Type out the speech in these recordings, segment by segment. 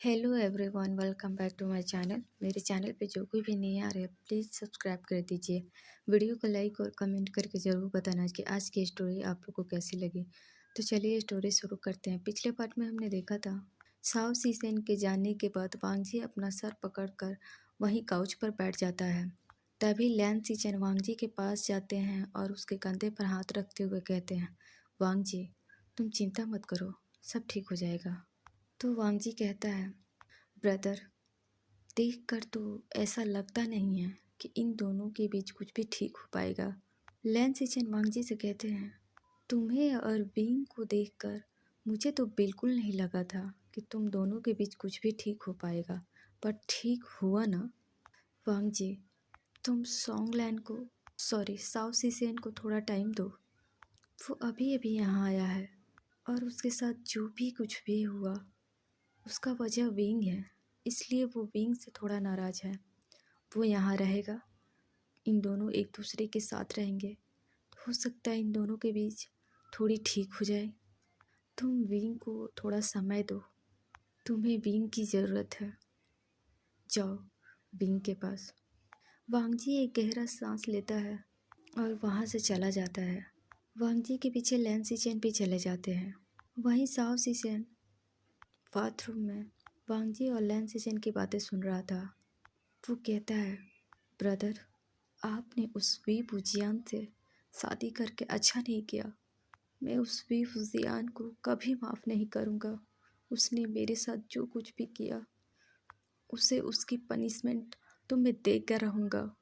Hello everyone, welcome back to my channel. मेरे channel पे जो कोई भी नहीं आ रहे प्लीज़ सब्सक्राइब कर दीजिए। वीडियो को लाइक और कमेंट करके ज़रूर बताना कि आज की स्टोरी आप लोग को कैसी लगी। तो चलिए स्टोरी शुरू करते हैं। पिछले पार्ट में हमने देखा था साओ सीसेन के जाने के बाद वांगजी अपना सर पकड़कर वहीं काउच पर बैठ जाता है। तभी लैन सीचेन वांगजी के पास जाते हैं और उसके कंधे पर हाथ रखते हुए कहते हैं, वांगजी तुम चिंता मत करो, सब ठीक हो जाएगा। तो वांगजी कहता है, ब्रदर देखकर तो ऐसा लगता नहीं है कि इन दोनों के बीच कुछ भी ठीक हो पाएगा। लैन सिचन वांगजी से कहते हैं, तुम्हें और विंग को देखकर मुझे तो बिल्कुल नहीं लगा था कि तुम दोनों के बीच कुछ भी ठीक हो पाएगा, पर ठीक हुआ ना। वांगजी तुम साओ सीसेन को थोड़ा टाइम दो। वो अभी अभी यहाँ आया है और उसके साथ जो भी कुछ भी हुआ उसका वजह विंग है, इसलिए वो विंग से थोड़ा नाराज़ है। वो यहाँ रहेगा, इन दोनों एक दूसरे के साथ रहेंगे, हो सकता है इन दोनों के बीच थोड़ी ठीक हो जाए। तुम विंग को थोड़ा समय दो, तुम्हें विंग की ज़रूरत है। जाओ विंग के पास। वांगजी एक गहरा सांस लेता है और वहाँ से चला जाता है। वांगजी के पीछे लैन सीचेन भी चले जाते हैं। वहीं साओ सीचेन बाथरूम में वांगजी और लैन सीचेन की बातें सुन रहा था। वो कहता है, ब्रदर आपने उस वी बुजियान से शादी करके अच्छा नहीं किया। मैं उस वी बुजियान को कभी माफ़ नहीं करूँगा। उसने मेरे साथ जो कुछ भी किया उसे उसकी पनिशमेंट तो मैं देकर रहूँगा,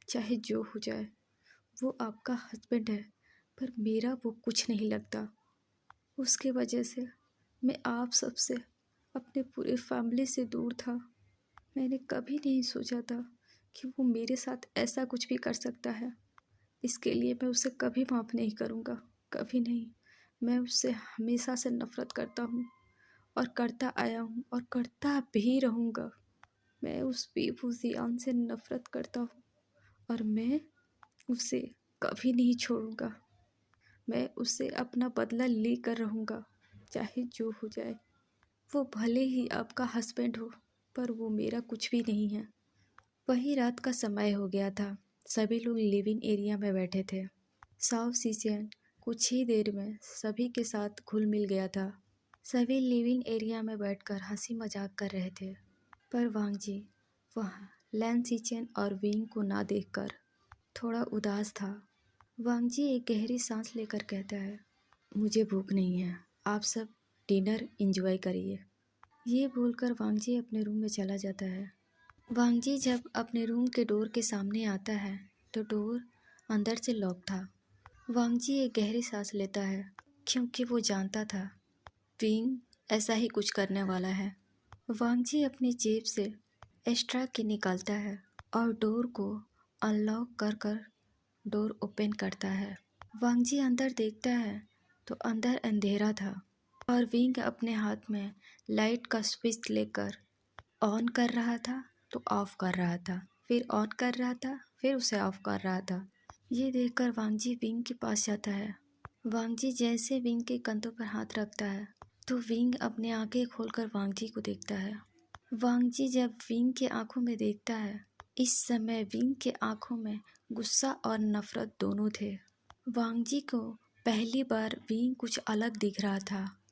चाहे जो हो जाए। वो आपका हस्बैंड है, पर मेरा वो कुछ नहीं लगता। उसके वजह से मैं आप सबसे, अपने पूरे फैमिली से दूर था। मैंने कभी नहीं सोचा था कि वो मेरे साथ ऐसा कुछ भी कर सकता है। इसके लिए मैं उसे कभी माफ़ नहीं करूँगा, कभी नहीं। मैं उससे हमेशा से नफ़रत करता हूँ और करता आया हूँ और करता भी रहूँगा। मैं उस बेबुजियान से नफ़रत करता हूँ और मैं उसे कभी नहीं छोड़ूंगा। मैं उससे अपना बदला लेकर रहूँगा, चाहे जो हो जाए। वो भले ही आपका हस्बैंड हो, पर वो मेरा कुछ भी नहीं है। वही रात का समय हो गया था। सभी लोग लिविंग एरिया में बैठे थे। साओ सीसेन कुछ ही देर में सभी के साथ घुल मिल गया था। सभी लिविंग एरिया में बैठकर हंसी मजाक कर रहे थे, पर वांगजी वहाँ लैन सीचेन और विंग को ना देखकर थोड़ा उदास था। वांगजी एक गहरी सांस लेकर कहता है, मुझे भूख नहीं है, आप सब डिनर एंजॉय करिए। ये बोलकर वांगजी अपने रूम में चला जाता है। वांगजी जब अपने रूम के डोर के सामने आता है तो डोर अंदर से लॉक था। वांगजी एक गहरी सांस लेता है, क्योंकि वो जानता था विंग ऐसा ही कुछ करने वाला है। वांगजी अपनी जेब से एक्स्ट्रा की निकालता है और डोर को अनलॉक कर कर डोर ओपन करता है। वांगजी अंदर देखता है तो अंदर अंधेरा था और विंग अपने हाथ में लाइट का स्विच लेकर ऑन कर रहा था तो ऑफ कर रहा था, फिर ऑन कर रहा था, फिर उसे ऑफ कर रहा था। ये देखकर वांगजी विंग के पास जाता है। वांगजी जैसे विंग के कंधों पर हाथ रखता है तो विंग अपनी आंखें खोलकर वांगजी को देखता है। वांगजी जब विंग के आंखों में देखता है, इस समय विंग के आंखों में गुस्सा और नफरत दोनों थे। वांगजी को पहली बार विंग कुछ अलग दिख रहा था।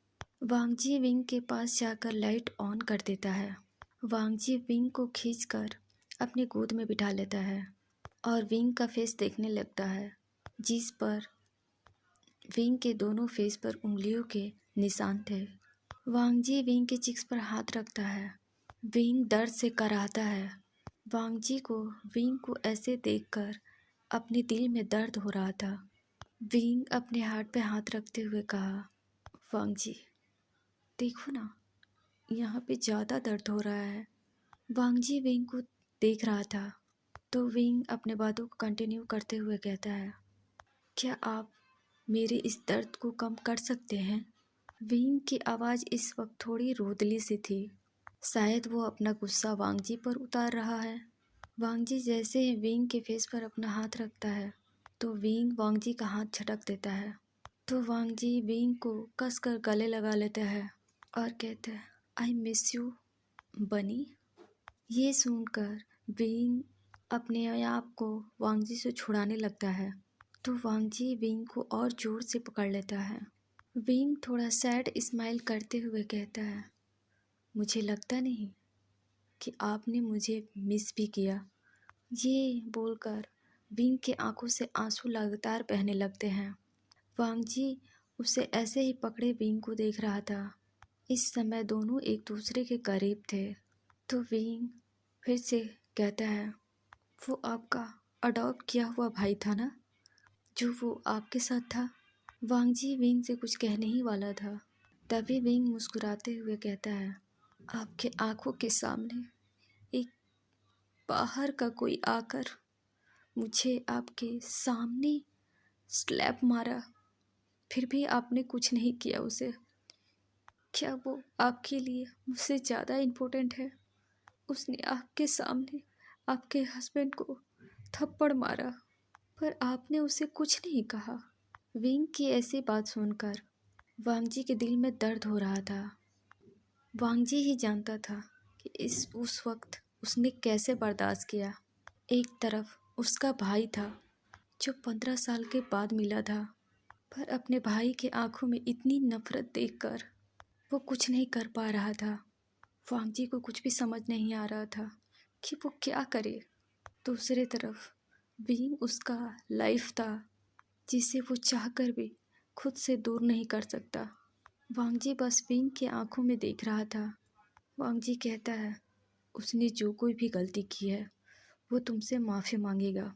वांगजी विंग के पास जाकर लाइट ऑन कर देता है। वांगजी विंग को खींचकर अपनी गोद में बिठा लेता है और विंग का फेस देखने लगता है, जिस पर विंग के दोनों फेस पर उंगलियों के निशान थे। वांगजी विंग के चिक्स पर हाथ रखता है। विंग दर्द से कराहता है। वांगजी को विंग को ऐसे देखकर अपने दिल में दर्द हो रहा था। विंग अपने हार्ट पे हाथ रखते हुए कहा, वांगजी देखो ना, यहाँ पे ज़्यादा दर्द हो रहा है। वांगजी विंग को देख रहा था तो विंग अपने बातों को कंटिन्यू करते हुए कहता है, क्या आप मेरे इस दर्द को कम कर सकते हैं? विंग की आवाज़ इस वक्त थोड़ी रोदली सी थी। शायद वो अपना गुस्सा वांगजी पर उतार रहा है। वांगजी जैसे ही विंग के फेस पर अपना हाथ रखता है तो विंग वांगजी का हाथ झटक देता है। तो वांगजी विंग को कसकर गले लगा लेता है और कहता है, आई मिस यू बनी। ये सुनकर विंग अपने आप को वांगजी से छुड़ाने लगता है, तो वांगजी विंग को और जोर से पकड़ लेता है। विंग थोड़ा सैड स्माइल करते हुए कहता है, मुझे लगता नहीं कि आपने मुझे मिस भी किया। ये बोलकर विंग के आंखों से आंसू लगातार बहने लगते हैं। वांगजी उसे ऐसे ही पकड़े विंग को देख रहा था। इस समय दोनों एक दूसरे के करीब थे, तो विंग फिर से कहता है, वो आपका अडॉप्ट किया हुआ भाई था ना, जो वो आपके साथ था। वांगजी विंग से कुछ कहने ही वाला था, तभी विंग मुस्कुराते हुए कहता है, आपके आंखों के सामने एक बाहर का कोई आकर मुझे आपके सामने स्लैप मारा, फिर भी आपने कुछ नहीं किया उसे। क्या वो आपके लिए मुझसे ज़्यादा इम्पोर्टेंट है? उसने आपके सामने आपके हस्बैंड को थप्पड़ मारा, पर आपने उसे कुछ नहीं कहा। विंग की ऐसी बात सुनकर वांगजी के दिल में दर्द हो रहा था। वांगजी ही जानता था कि उस वक्त उसने कैसे बर्दाश्त किया। एक तरफ उसका भाई था जो 15 साल के बाद मिला था, पर अपने भाई के आंखों में इतनी नफरत देखकर वो कुछ नहीं कर पा रहा था। वांगजी को कुछ भी समझ नहीं आ रहा था कि वो क्या करे। दूसरे तरफ विंग उसका लाइफ था, जिसे वो चाहकर भी खुद से दूर नहीं कर सकता। वांगजी बस विंग की आंखों में देख रहा था। वांगजी कहता है, उसने जो कोई भी गलती की है वो तुमसे माफ़ी मांगेगा।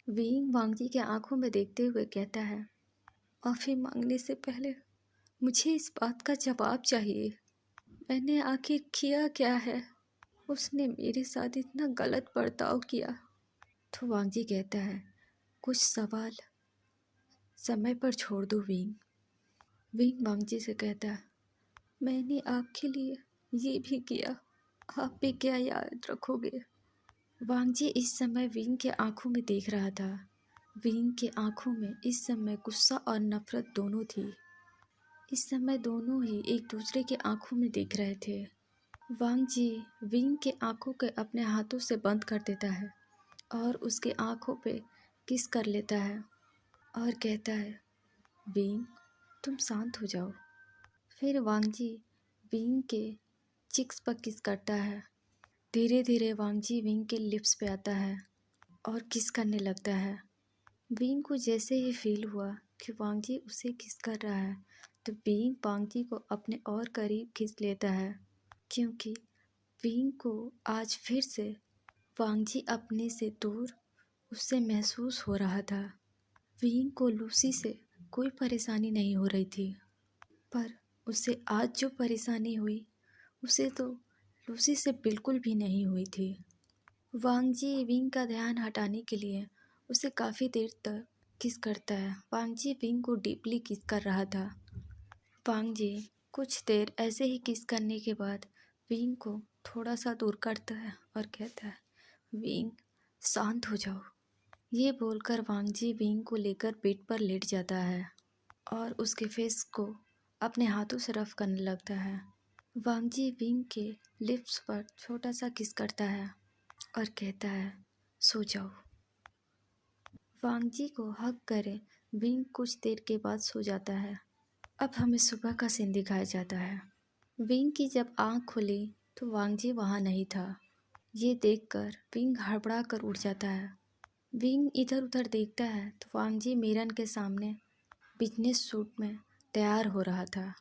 विंग वांगजी के आंखों में देखते हुए कहता है, माफ़ी मांगने से पहले मुझे इस बात का जवाब चाहिए, मैंने आखिर किया क्या है? उसने मेरे साथ इतना गलत बर्ताव किया। तो वांगजी कहता है, कुछ सवाल समय पर छोड़ दो विंग। विंग वांगजी से कहता है, मैंने आपके लिए ये भी किया, आप भी क्या याद रखोगे? वांगजी इस समय विंग के आंखों में देख रहा था। विंग के आंखों में इस समय गुस्सा और नफरत दोनों थी। इस समय दोनों ही एक दूसरे के आंखों में देख रहे थे। वांगजी विंग के आंखों के अपने हाथों से बंद कर देता है और उसके आंखों पे किस कर लेता है और कहता है, विंग तुम शांत हो जाओ। फिर वांगजी विंग के चिक्स पर किस करता है। धीरे धीरे वांगजी विंग के लिप्स पे आता है और किस करने लगता है। विंग को जैसे ही फील हुआ कि वांगजी उसे किस कर रहा है, तो विंग वांगजी को अपने और करीब खींच लेता है, क्योंकि विंग को आज फिर से वांगजी अपने से दूर उससे महसूस हो रहा था। विंग को लूसी से कोई परेशानी नहीं हो रही थी, पर उसे आज जो परेशानी हुई उसे तो लूसी से बिल्कुल भी नहीं हुई थी। वांगजी विंग का ध्यान हटाने के लिए उसे काफ़ी देर तक किस करता है। वांगजी विंग को डीपली किस कर रहा था। वांगजी कुछ देर ऐसे ही किस करने के बाद विंग को थोड़ा सा दूर करता है और कहता है, विंग शांत हो जाओ। ये बोलकर वांगजी विंग को लेकर बेड पर लेट जाता है और उसके फेस को अपने हाथों से रफ करने लगता है। वांगजी विंग के लिप्स पर छोटा सा किस करता है और कहता है, सो जाओ। वांगजी को हग करे विंग कुछ देर के बाद सो जाता है। अब हमें सुबह का सीन दिखाया जाता है। विंग की जब आँख खुली तो वांगजी वहाँ नहीं था। ये देखकर विंग हड़बड़ा कर उठ जाता है। विंग इधर उधर देखता है तो वांगजी मिरर के सामने बिजनेस सूट में तैयार हो रहा था।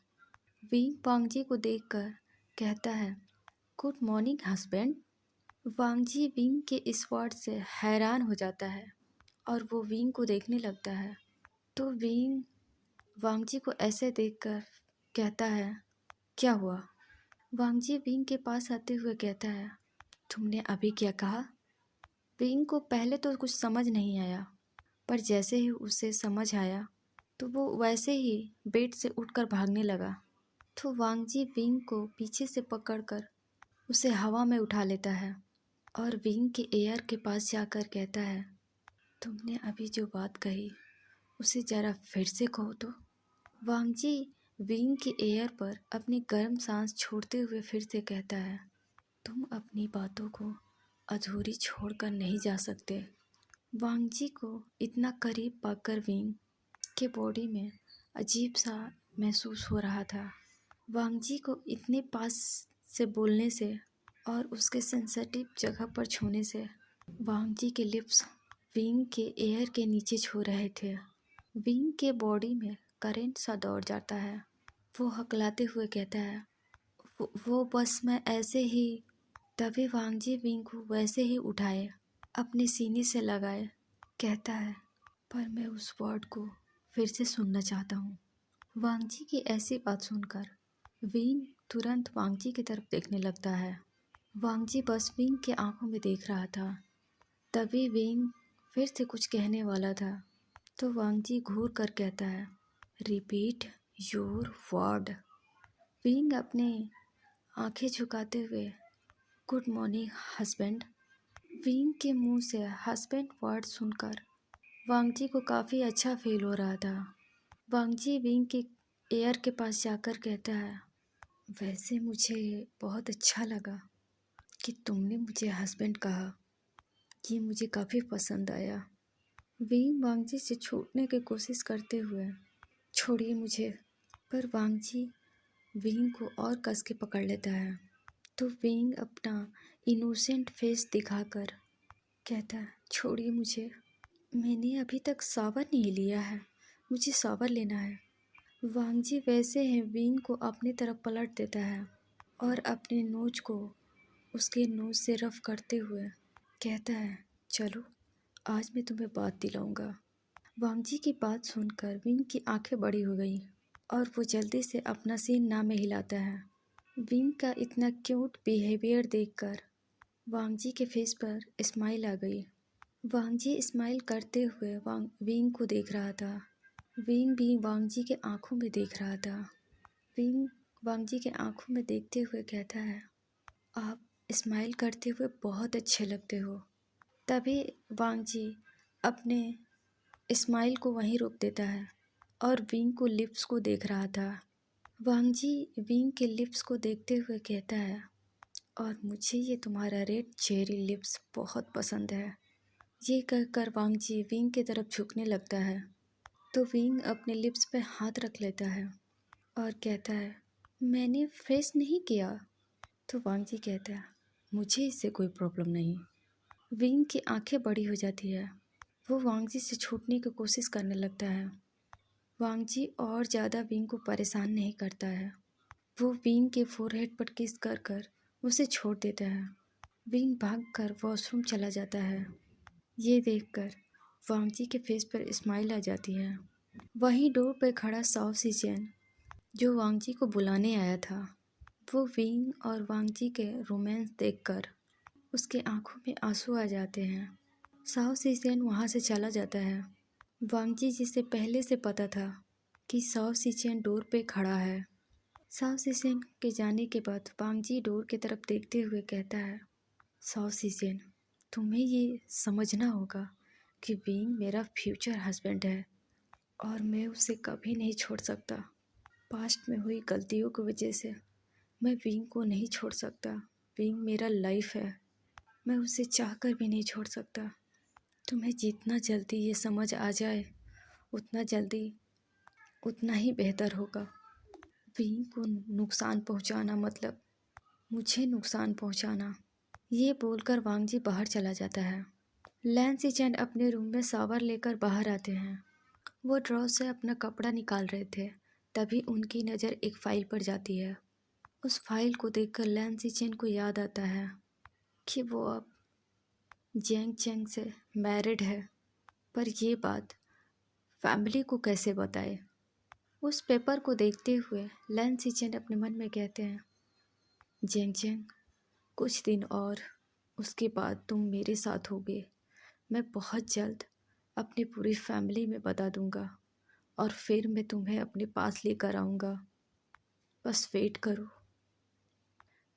विंग वांगजी को देखकर कहता है, गुड मॉर्निंग हस्बैंड। वांगजी विंग के इस वर्ड से हैरान हो जाता है और वो विंग को देखने लगता है। तो विंग वांगजी को ऐसे देखकर कहता है, क्या हुआ? वांगजी विंग के पास आते हुए कहता है, तुमने अभी क्या कहा? विंग को पहले तो कुछ समझ नहीं आया, पर जैसे ही उसे समझ आया तो वो वैसे ही बेड से उठकर भागने लगा। तो वांगजी विंग को पीछे से पकड़कर उसे हवा में उठा लेता है और विंग के एयर के पास जाकर कहता है, तुमने अभी जो बात कही उसे ज़रा फिर से कहो तो। वांगजी विंग के एयर पर अपनी गर्म सांस छोड़ते हुए फिर से कहता है, तुम अपनी बातों को अधूरी छोड़कर नहीं जा सकते। वांगजी को इतना करीब पाकर विंग के बॉडी में अजीब सा महसूस हो रहा था। वांगजी को इतने पास से बोलने से और उसके सेंसिटिव जगह पर छूने से वांगजी के लिप्स विंग के एयर के नीचे छू रहे थे। विंग के बॉडी में करंट सा दौड़ जाता है। वो हकलाते हुए कहता है, वो बस मैं ऐसे ही। तभी वांगजी विंग को वैसे ही उठाए, अपने सीने से लगाए, कहता है, पर मैं उस वर्ड को फिर से सुनना चाहता हूँ। वांगजी की ऐसी बात सुनकर विंग तुरंत वांगजी की तरफ देखने लगता है। वांगजी बस विंग के आंखों में देख रहा था। तभी विंग फिर से कुछ कहने वाला था तो वांगजी घूर कर कहता है, रिपीट योर वर्ड। विंग अपने आंखें झुकाते हुए, गुड मॉर्निंग हस्बैंड। विंग के मुंह से हस्बैंड वर्ड सुनकर वांगजी को काफ़ी अच्छा फील हो रहा था। वांगजी विंग के एयर के पास जाकर कहता है, वैसे मुझे बहुत अच्छा लगा कि तुमने मुझे हस्बैंड कहा। ये मुझे काफ़ी पसंद आया। विंग वांगजी से छूटने की कोशिश करते हुए, छोड़िए मुझे, पर वांगजी विंग को और कस के पकड़ लेता है। तो विंग अपना इनोसेंट फेस दिखाकर कहता है, छोड़िए मुझे, मैंने अभी तक शावर नहीं लिया है, मुझे शावर लेना है। वांगजी वैसे ही विंग को अपनी तरफ पलट देता है और अपने नोज को उसके नोज से रफ करते हुए कहता है, चलो आज मैं तुम्हें बात दिलाऊंगा। वांगजी की बात सुनकर विंग की आंखें बड़ी हो गई और वो जल्दी से अपना सीन ना में हिलाता है। विंग का इतना क्यूट बिहेवियर देखकर वांगजी के फेस पर स्माइल आ गई। वांगजी स्माइल करते हुए विंग को देख रहा था। विंग भी वांगजी के आंखों में देख रहा था। विंग वांगजी के आंखों में देखते हुए कहता है, आप स्माइल करते हुए बहुत अच्छे लगते हो। तभी वांगजी अपने स्माइल को वहीं रोक देता है और विंग को लिप्स को देख रहा था। वांगजी विंग के लिप्स को देखते हुए कहता है, और मुझे ये तुम्हारा रेड चेरी लिप्स बहुत पसंद है। ये कहकर वांगजी विंग की तरफ झुकने लगता है तो विंग अपने लिप्स पे हाथ रख लेता है और कहता है, मैंने फ्रेश नहीं किया। तो वांगजी कहता है, मुझे इससे कोई प्रॉब्लम नहीं। विंग की आंखें बड़ी हो जाती है। वो वांगजी से छूटने की कोशिश करने लगता है। वांगजी और ज़्यादा विंग को परेशान नहीं करता है। वो विंग के फोरहेड पर किस कर कर उसे छोड़ देता है। विंग भागकर वॉशरूम चला जाता है। ये देखकर वांगजी के फेस पर स्माइल आ जाती है। वहीं डोर पर खड़ा साओ सीजन, जो वांगजी को बुलाने आया था, वो विंग और वांगजी के रोमांस देखकर उसके आंखों में आंसू आ जाते हैं। साओ सीजन वहाँ से चला जाता है। वांगजी जिसे पहले से पता था कि साओ सीजन डोर पे खड़ा है। साओ सीजन के जाने के बाद वांगजी डोर की तरफ देखते हुए कहता है, साओ सीजन, तुम्हें ये समझना होगा कि विंग मेरा फ्यूचर हस्बैंड है और मैं उसे कभी नहीं छोड़ सकता। पास्ट में हुई गलतियों की वजह से मैं विंग को नहीं छोड़ सकता। विंग मेरा लाइफ है, मैं उसे चाहकर भी नहीं छोड़ सकता। तुम्हें जितना जल्दी ये समझ आ जाए उतना जल्दी उतना ही बेहतर होगा। विंग को नुकसान पहुंचाना मतलब मुझे नुकसान पहुंचाना। ये बोलकर वांगजी बाहर चला जाता है। लैंसी चैन अपने रूम में शावर लेकर बाहर आते हैं। वो ड्रॉ से अपना कपड़ा निकाल रहे थे, तभी उनकी नज़र एक फ़ाइल पर जाती है। उस फाइल को देखकर लैंसी चैन को याद आता है कि वो अब जेंग चेंग से मैरिड है, पर ये बात फैमिली को कैसे बताए। उस पेपर को देखते हुए लैंसी चैन अपने मन में कहते हैं, जेंग चेंग, कुछ दिन और, उसके बाद तुम मेरे साथ होगे। मैं बहुत जल्द अपनी पूरी फैमिली में बता दूंगा और फिर मैं तुम्हें अपने पास लेकर आऊँगा। बस वेट करो,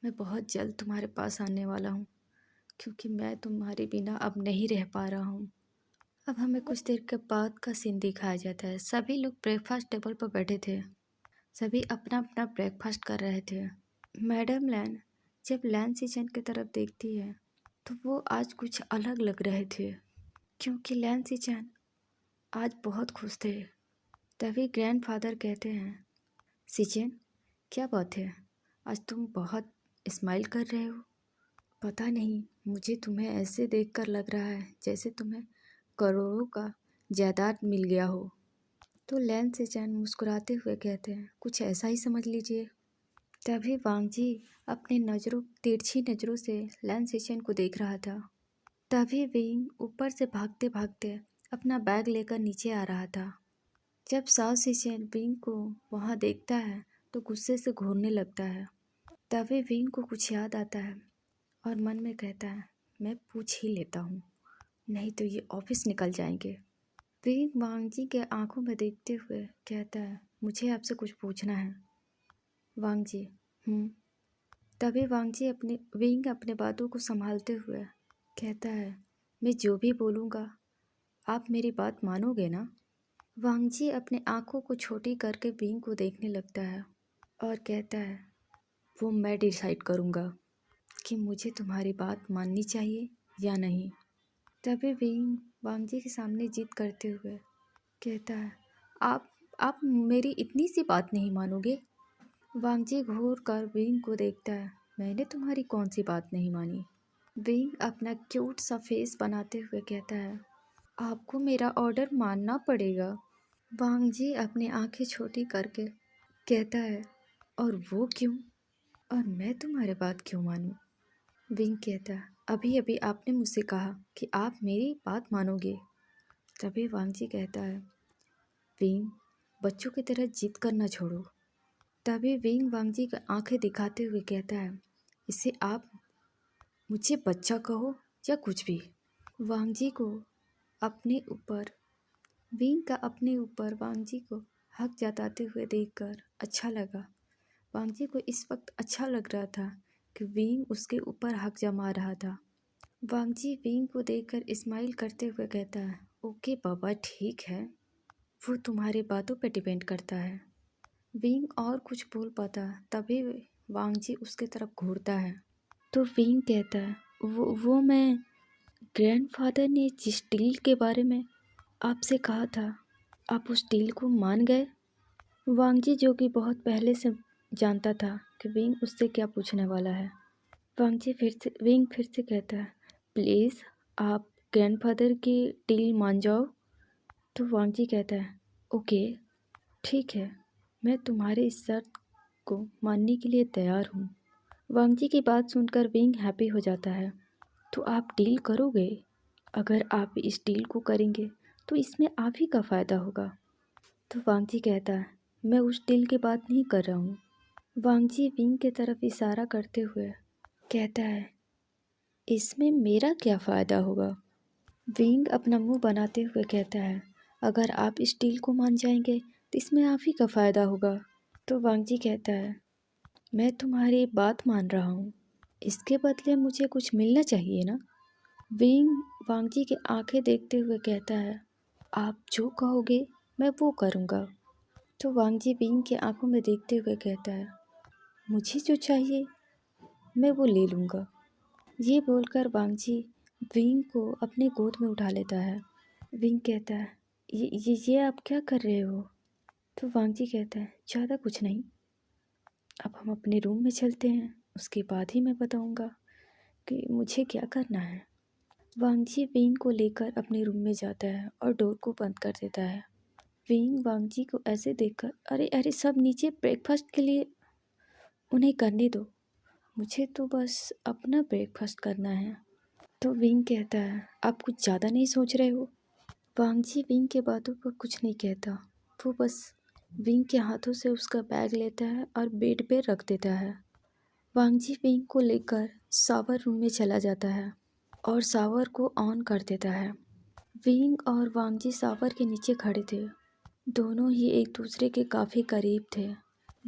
मैं बहुत जल्द तुम्हारे पास आने वाला हूँ, क्योंकि मैं तुम्हारे बिना अब नहीं रह पा रहा हूँ। अब हमें कुछ देर के बाद का सीन दिखाया जाता है। सभी लोग ब्रेकफास्ट टेबल पर बैठे थे। सभी अपना अपना ब्रेकफास्ट कर रहे थे। मैडम लैन जब लैन सिचन की तरफ देखती है तो वो आज कुछ अलग लग रहे थे, क्योंकि लैन सिचन आज बहुत खुश थे। तभी ग्रैंडफादर कहते हैं, सिचन क्या बात है, आज तुम बहुत स्माइल कर रहे हो। पता नहीं, मुझे तुम्हें ऐसे देखकर लग रहा है जैसे तुम्हें करोड़ों का जायदाद मिल गया हो। तो लैन सिचन मुस्कुराते हुए कहते हैं, कुछ ऐसा ही समझ लीजिए। तभी वांगजी अपनी तिरछी नज़रों से लैन सिचन को देख रहा था। तभी विंग ऊपर से भागते भागते अपना बैग लेकर नीचे आ रहा था। जब साओ सिचन विंग को वहाँ देखता है तो गुस्से से घूरने लगता है। तभी विंग को कुछ याद आता है और मन में कहता है, मैं पूछ ही लेता हूँ, नहीं तो ये ऑफिस निकल जाएंगे। विंग वांगजी के आंखों में देखते हुए कहता है, मुझे आपसे कुछ पूछना है। वांगजी तभी विंग अपने बातों को संभालते हुए कहता है, मैं जो भी बोलूँगा आप मेरी बात मानोगे ना। वांगजी अपने आंखों को छोटी करके विंग को देखने लगता है और कहता है, वो मैं डिसाइड करूँगा कि मुझे तुम्हारी बात माननी चाहिए या नहीं। तभी विंग वांगजी के सामने जिद करते हुए कहता है, आप मेरी इतनी सी बात नहीं मानोगे। वांगजी घूर कर विंग को देखता है, मैंने तुम्हारी कौन सी बात नहीं मानी। विंग अपना क्यूट सा फेस बनाते हुए कहता है, आपको मेरा ऑर्डर मानना पड़ेगा। वांगजी अपनी आंखें छोटी करके कहता है, और वो क्यों, और मैं तुम्हारी बात क्यों मानूं। विंग कहता है, अभी अभी आपने मुझसे कहा कि आप मेरी बात मानोगे। तभी वांगजी कहता है, विंग बच्चों की तरह जिद करना छोड़ो। तभी विंग वांगजी की आंखें दिखाते हुए कहता है, इसे आप मुझे बच्चा कहो या कुछ भी। वांगजी को अपने ऊपर विंग का अपने ऊपर वांगजी को हक जताते हुए देखकर अच्छा लगा। वांगजी को इस वक्त अच्छा लग रहा था कि विंग उसके ऊपर हक जमा रहा था। वांगजी विंग को देखकर स्माइल करते हुए कहता है, ओके बाबा, ठीक है, वो तुम्हारी बातों पे डिपेंड करता है। विंग और कुछ बोल पाता तभी वांगजी उसके तरफ घूरता है। तो विंग कहता है, वो मैं ग्रैंडफादर ने जिस डील के बारे में आपसे कहा था, आप उस डील को मान गए। वांगजी जो कि बहुत पहले से जानता था कि विंग उससे क्या पूछने वाला है। विंग फिर से कहता है, प्लीज़ आप ग्रैंडफादर की डील मान जाओ। तो वांगजी कहता है, ओके ठीक है, मैं तुम्हारी इस शर्त को मानने के लिए तैयार हूँ। वांगजी की बात सुनकर विंग हैप्पी हो जाता है। तो आप डील करोगे? अगर आप इस डील को करेंगे तो इसमें आप ही का फ़ायदा होगा। तो वांगजी कहता है, मैं उस डील की बात नहीं कर रहा हूँ। वांगजी विंग की तरफ इशारा करते हुए कहता है, इसमें मेरा क्या फ़ायदा होगा। विंग अपना मुंह बनाते हुए कहता है, अगर आप इस डील को मान जाएंगे तो इसमें आप ही का फ़ायदा होगा। तो वांगजी कहता है, मैं तुम्हारी बात मान रहा हूँ, इसके बदले मुझे कुछ मिलना चाहिए ना। विंग वांगजी की आंखें देखते हुए कहता है, आप जो कहोगे मैं वो करूँगा। तो वांगजी विंग की आंखों में देखते हुए कहता है, मुझे जो चाहिए मैं वो ले लूँगा। ये बोलकर वांगजी विंग को अपने गोद में उठा लेता है। विंग कहता है, ये आप क्या कर रहे हो। तो वांगजी कहता है, ज़्यादा कुछ नहीं, अब हम अपने रूम में चलते हैं, उसके बाद ही मैं बताऊँगा कि मुझे क्या करना है। वांगजी विंग को लेकर अपने रूम में जाता है और डोर को बंद कर देता है। विंग वांगजी को ऐसे देखकर, अरे अरे सब नीचे ब्रेकफास्ट के लिए, उन्हें करने दो, मुझे तो बस अपना ब्रेकफास्ट करना है। तो विंग कहता है, आप कुछ ज़्यादा नहीं सोच रहे हो। वांगजी विंग के बातों पर कुछ नहीं कहता, वो बस विंग के हाथों से उसका बैग लेता है और बेड पे रख देता है। वांगजी विंग को लेकर शावर रूम में चला जाता है और शावर को ऑन कर देता है। विंग और वांगजी शावर के नीचे खड़े थे, दोनों ही एक दूसरे के काफ़ी करीब थे।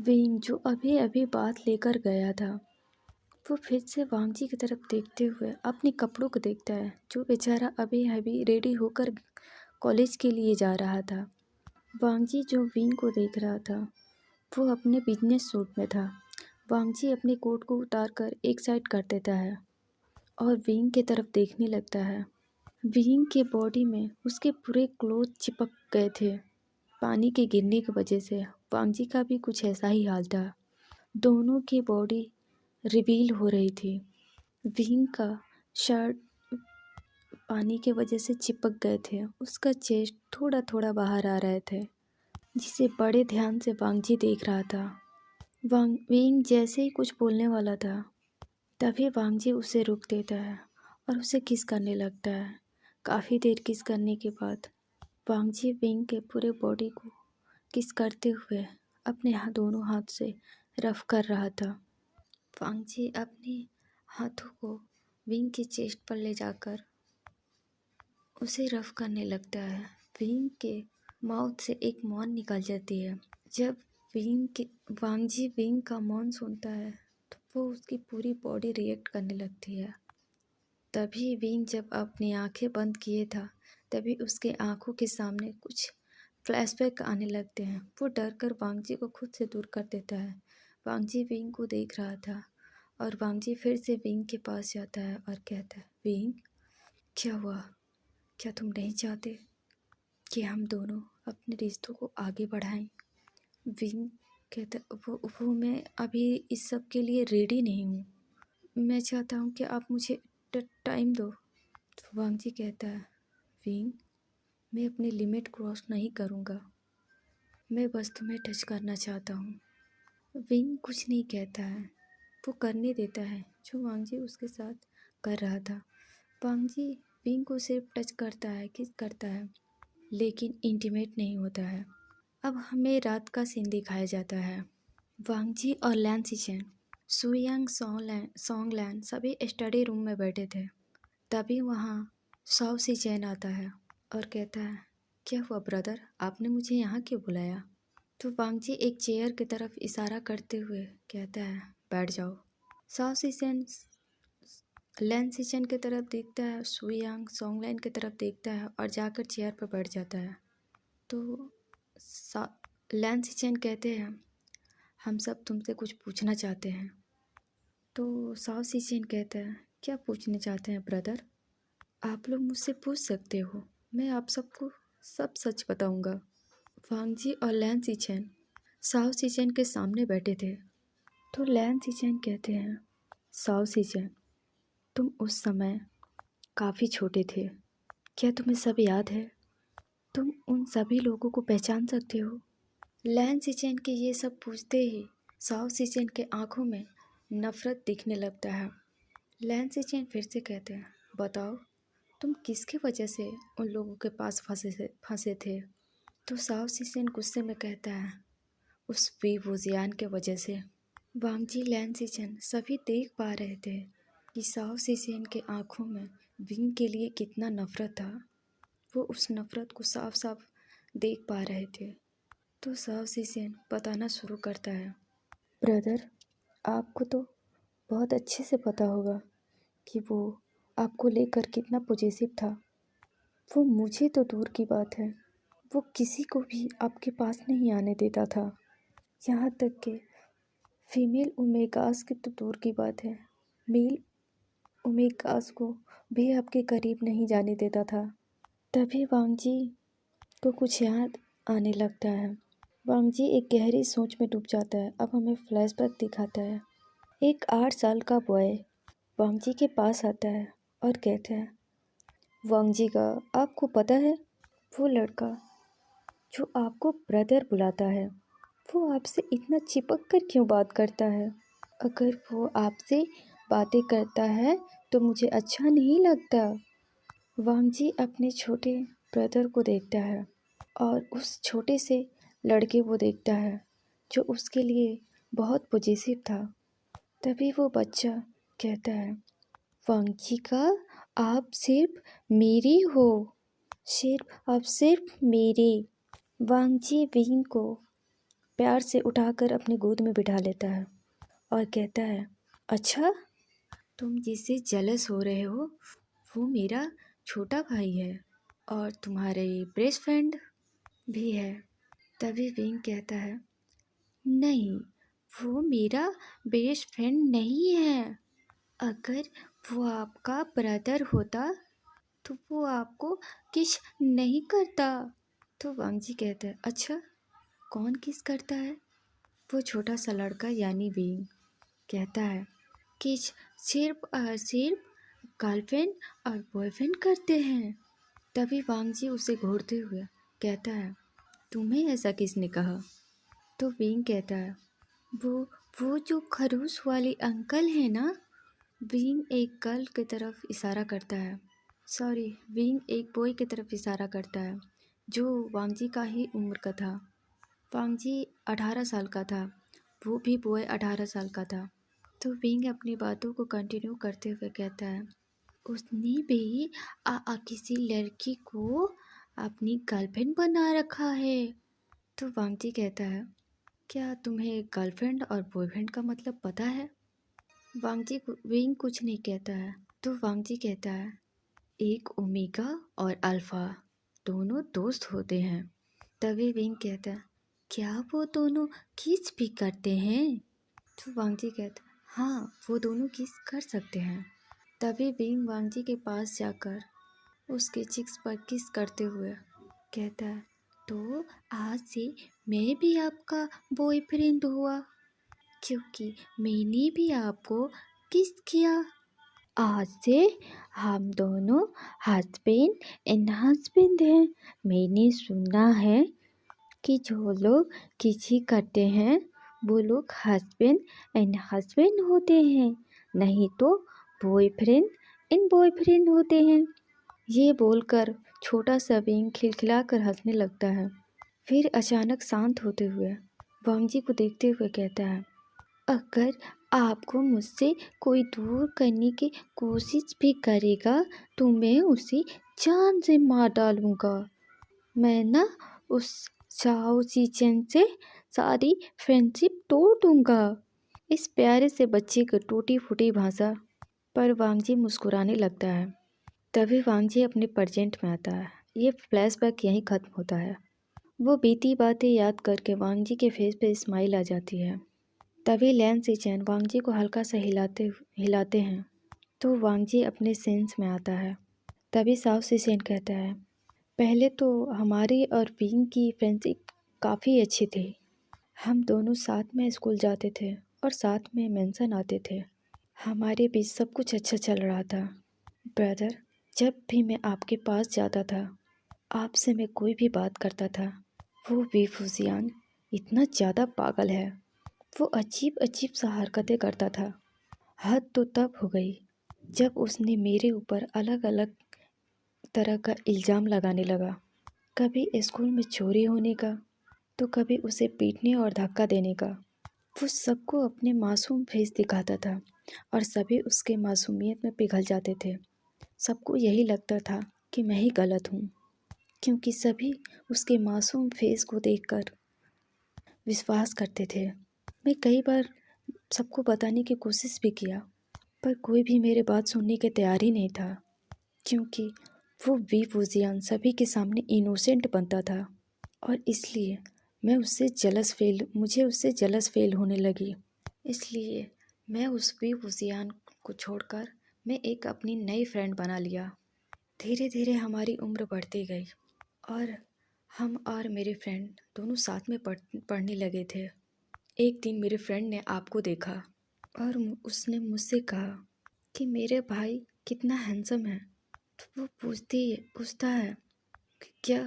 विंग जो अभी अभी बात लेकर गया था, वो फिर से वांगजी की तरफ देखते हुए अपने कपड़ों को देखता है, जो बेचारा अभी अभी रेडी होकर कॉलेज के लिए जा रहा था। वांगजी जो विंग को देख रहा था वो अपने बिजनेस सूट में था वांगजी अपने कोट को उतारकर एक साइड कर देता है और विंग की तरफ देखने लगता है। विंग के बॉडी में उसके पूरे क्लोथ चिपक गए थे। पानी के गिरने की वजह से वांगजी का भी कुछ ऐसा ही हाल था। दोनों की बॉडी रिवील हो रही थी। विंग का शर्ट पानी के वजह से चिपक गए थे। उसका चेस्ट थोड़ा थोड़ा बाहर आ रहे थे, जिसे बड़े ध्यान से वांगजी देख रहा था। विंग जैसे ही कुछ बोलने वाला था, तभी वांगजी उसे रोक देता है और उसे किस करने लगता है। काफ़ी देर किस करने के बाद वांगजी विंग के पूरे बॉडी को किस करते हुए अपने दोनों हाथ से रफ कर रहा था। वांगजी अपने हाथों को विंग की चेस्ट पर ले जाकर उसे रफ करने लगता है। विंग के माउथ से एक मौन निकल जाती है। जब वांगजी विंग का मौन सुनता है तो वो उसकी पूरी बॉडी रिएक्ट करने लगती है। तभी विंग जब अपनी आंखें बंद किए था, तभी उसके आंखों के सामने कुछ फ्लैशबैक आने लगते हैं। वो डर कर वांगजी को खुद से दूर कर देता है। वांगजी विंग को देख रहा था और वांगजी फिर से विंग के पास जाता है और कहता है, विंग क्या हुआ? क्या तुम नहीं चाहते कि हम दोनों अपने रिश्तों को आगे बढ़ाएं? विंग कहता, वो मैं अभी इस सब के लिए रेडी नहीं हूँ। मैं चाहता हूँ कि आप मुझे टाइम दो। तो वांगजी कहता है, विंग मैं अपनी लिमिट क्रॉस नहीं करूँगा, मैं बस तुम्हें टच करना चाहता हूँ। विंग कुछ नहीं कहता है, वो करने देता है जो वांगजी उसके साथ कर रहा था। वांगजी विंग को सिर्फ टच करता है, किस करता है, लेकिन इंटीमेट नहीं होता है। अब हमें रात का सीन दिखाया जाता है। वांगजी और लैन सिचेन, सुयांग, सोंगलैन सभी स्टडी रूम में बैठे थे। तभी वहाँ साओ सिचेन आता है और कहता है, क्या हुआ ब्रदर, आपने मुझे यहाँ क्यों बुलाया? तो वांगजी एक चेयर की तरफ इशारा करते हुए कहता है, बैठ जाओ। साओ सिचेन लैन सिचेन की तरफ देखता है, सुयांग सोंगलैन की तरफ देखता है और जाकर चेयर पर बैठ जाता है। तो लैन सिचेन कहते हैं, हम सब तुमसे कुछ पूछना चाहते हैं। तो साओ सिचेन कहता है, क्या पूछना चाहते हैं ब्रदर? आप लोग मुझसे पूछ सकते हो, मैं आप सबको सब सच बताऊंगा। वांगजी और लैन सिचेन साओ सिचेन के सामने बैठे थे। तो लैन सिचेन कहते हैं, साओ सिचेन तुम उस समय काफ़ी छोटे थे, क्या तुम्हें सब याद है? तुम उन सभी लोगों को पहचान सकते हो? लैन सिचेन के ये सब पूछते ही साओ सिचेन के आंखों में नफरत दिखने लगता है। लैन सिचेन फिर से कहते हैं, बताओ तुम किसकी वजह से उन लोगों के पास फंसे थे? तो साओ सिचेन गुस्से में कहता है, उस वी वुजियान के वजह से। वांगजी लैन सिचेन सभी देख पा रहे थे कि साओ सिचेन के आंखों में विंग के लिए कितना नफरत था। वो उस नफरत को साफ साफ देख पा रहे थे। तो साओ सिचेन बताना शुरू करता है, ब्रदर आपको तो बहुत अच्छे से पता होगा कि वो आपको लेकर कितना पॉजिटिव था। वो मुझे तो दूर की बात है, वो किसी को भी आपके पास नहीं आने देता था। यहाँ तक कि फीमेल ओमेगास की तो दूर की बात है, मेल ओमेगास को भी आपके करीब नहीं जाने देता था। तभी वांगजी को कुछ याद आने लगता है। वांगजी एक गहरी सोच में डूब जाता है। अब हमें फ्लैशबैक दिखाता है। एक 8 साल का बॉय वांगजी के पास आता है और कहता है, वांगजी का आपको पता है, वो लड़का जो आपको ब्रदर बुलाता है, वो आपसे इतना चिपक कर क्यों बात करता है? अगर वो आपसे बातें करता है तो मुझे अच्छा नहीं लगता। वांगजी अपने छोटे ब्रदर को देखता है और उस छोटे से लड़के को देखता है जो उसके लिए बहुत पॉजिटिव था। तभी वो बच्चा कहता है, वांगजी का आप सिर्फ मेरी हो, आप सिर्फ मेरे। वांगजी विंग को प्यार से उठाकर अपनी गोद में बिठा लेता है और कहता है, अच्छा तुम जिससे जेलस हो रहे हो वो मेरा छोटा भाई है और तुम्हारे बेस्ट फ्रेंड भी है। तभी विंग कहता है, नहीं वो मेरा बेस्ट फ्रेंड नहीं है। अगर वो आपका ब्रदर होता तो वो आपको किस नहीं करता। तो वांगजी कहता है, अच्छा कौन किस करता है? वो छोटा सा लड़का यानी विंग कहता है, किस सिर्फ और सिर्फ गर्लफ्रेंड और बॉयफ्रेंड करते हैं। तभी वांगजी उसे घूरते हुए कहता है, तुम्हें ऐसा किसने कहा? तो विंग कहता है, वो वो जो खरूस वाले अंकल है ना। विंग एक गर्ल की तरफ इशारा करता है, सॉरी विंग एक बॉय की तरफ इशारा करता है जो वांगजी का ही उम्र का था। वांगजी 18 साल का था, वो भी बॉय 18 साल का था। तो विंग अपनी बातों को कंटिन्यू करते हुए कहता है, उसने भी किसी लड़की को अपनी गर्लफ्रेंड बना रखा है। तो वांगजी कहता है, क्या तुम्हें गर्लफ्रेंड और बॉयफ्रेंड का मतलब पता है? विंग कुछ नहीं कहता है। तो वांगजी कहता है, एक ओमेगा और अल्फा दोनों दोस्त होते हैं। तभी विंग कहता है, क्या वो दोनों किस भी करते हैं? तो वांगजी कहता है, हाँ वो दोनों किस कर सकते हैं। तभी विंग वांगजी के पास जाकर उसके चिक्स पर किस करते हुए कहता है, तो आज से मैं भी आपका बॉयफ्रेंड हुआ क्योंकि मैंने भी आपको किस किया। आज से हम दोनों हस्बैंड एंड हस्बैंड हैं। मैंने सुना है कि जो लोग किसी करते हैं वो लोग हस्बैंड एंड हस्बैंड होते हैं, नहीं तो बॉयफ्रेंड एंड बॉयफ्रेंड होते हैं। ये बोलकर छोटा सा बिंग खिलखिलाकर हंसने लगता है। फिर अचानक शांत होते हुए वांगजी को देखते हुए कहता है, अगर आपको मुझसे कोई दूर करने की कोशिश भी करेगा तो मैं उसे जान से मार डालूंगा। मैं ना उस चाओ चीचेन से सारी फ्रेंडशिप तोड़ दूंगा। इस प्यारे से बच्चे की टूटी फूटी भाषा पर वांगजी मुस्कुराने लगता है। तभी वांगजी अपने प्रेजेंट में आता है। ये फ्लैशबैक यहीं खत्म होता है। वो बीती बातें याद करके वांगजी के फेस पे स्माइल आ जाती है। तभी लैन सिचेन वांगजी को हल्का सा हिलाते हैं तो वांगजी अपने सेंस में आता है। तभी साओ सिचेन कहता है, पहले तो हमारी और विंग की फ्रेंडशिप काफ़ी अच्छी थी। हम दोनों साथ में स्कूल जाते थे और साथ में मेंशन आते थे। हमारे बीच सब कुछ अच्छा चल रहा था। ब्रदर, जब भी मैं आपके पास जाता था, आपसे मैं कोई भी बात करता था, वो बेफुजियान इतना ज़्यादा पागल है। वो अजीब अजीब सा हरकतें करता था। हद तो तब हो गई जब उसने मेरे ऊपर अलग अलग तरह का इल्ज़ाम लगाने लगा। कभी स्कूल में चोरी होने का, तो कभी उसे पीटने और धक्का देने का। वो सबको अपने मासूम फेस दिखाता था और सभी उसके मासूमियत में पिघल जाते थे। सबको यही लगता था कि मैं ही गलत हूँ, क्योंकि सभी उसके मासूम फेस को देखकर विश्वास करते थे। मैं कई बार सबको बताने की कोशिश भी किया, पर कोई भी मेरे बात सुनने के तैयार ही नहीं था, क्योंकि वो वीवूजियान सभी के सामने इनोसेंट बनता था और इसलिए मुझे उससे जलस फील होने लगी। इसलिए मैं उस वीवूजियान को छोड़कर मैं एक अपनी नई फ्रेंड बना लिया। धीरे धीरे हमारी उम्र बढ़ती गई और हम और मेरे फ्रेंड दोनों साथ में पढ़ने लगे थे। एक दिन मेरे फ्रेंड ने आपको देखा और उसने मुझसे कहा कि मेरे भाई कितना हैंडसम है। तो वो पूछता है कि क्या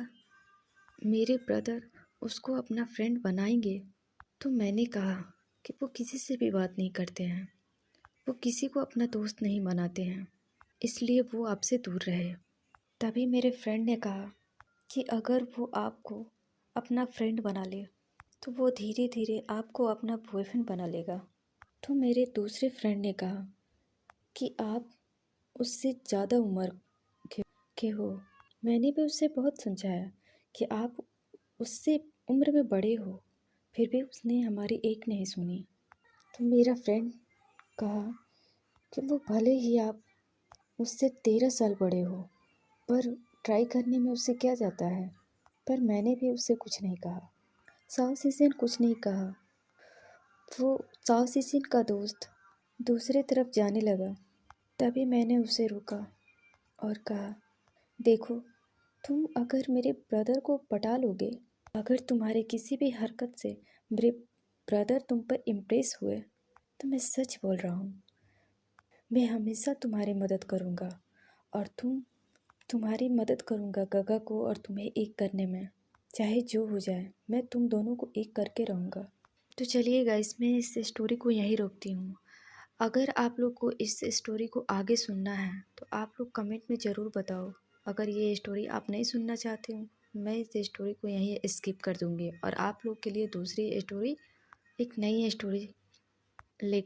मेरे ब्रदर उसको अपना फ्रेंड बनाएंगे। तो मैंने कहा कि वो किसी से भी बात नहीं करते हैं, वो किसी को अपना दोस्त नहीं बनाते हैं, इसलिए वो आपसे दूर रहे। तभी मेरे फ्रेंड ने कहा कि अगर वो आपको अपना फ्रेंड बना ले तो वो धीरे धीरे आपको अपना बॉयफ्रेंड बना लेगा। तो मेरे दूसरे फ्रेंड ने कहा कि आप उससे ज़्यादा उम्र के हो। मैंने भी उससे बहुत समझाया कि आप उससे उम्र में बड़े हो, फिर भी उसने हमारी एक नहीं सुनी। तो मेरा फ्रेंड कहा कि वो भले ही आप उससे 13 साल बड़े हो, पर ट्राई करने में उससे क्या जाता है। पर मैंने भी उससे कुछ नहीं कहा। साउथ एशियन कुछ नहीं कहा वो साओ का दोस्त दूसरे तरफ जाने लगा। तभी मैंने उसे रोका और कहा, देखो, तुम अगर मेरे ब्रदर को पटा लोगे, अगर तुम्हारे किसी भी हरकत से मेरे ब्रदर तुम पर इम्प्रेस हुए, तो मैं सच बोल रहा हूँ, मैं हमेशा तुम्हारी मदद करूँगा और तुम्हारी मदद करूँगा गगा को और तुम्हें एक करने में। चाहे जो हो जाए, मैं तुम दोनों को एक करके रहूँगा। तो चलिए गाइस, मैं इस स्टोरी को यहीं रोकती हूँ। अगर आप लोग को इस स्टोरी को आगे सुनना है तो आप लोग कमेंट में ज़रूर बताओ। अगर ये स्टोरी आप नहीं सुनना चाहते हो, मैं इस स्टोरी को यहीं स्किप कर दूँगी और आप लोग के लिए दूसरी स्टोरी, एक नई स्टोरी ले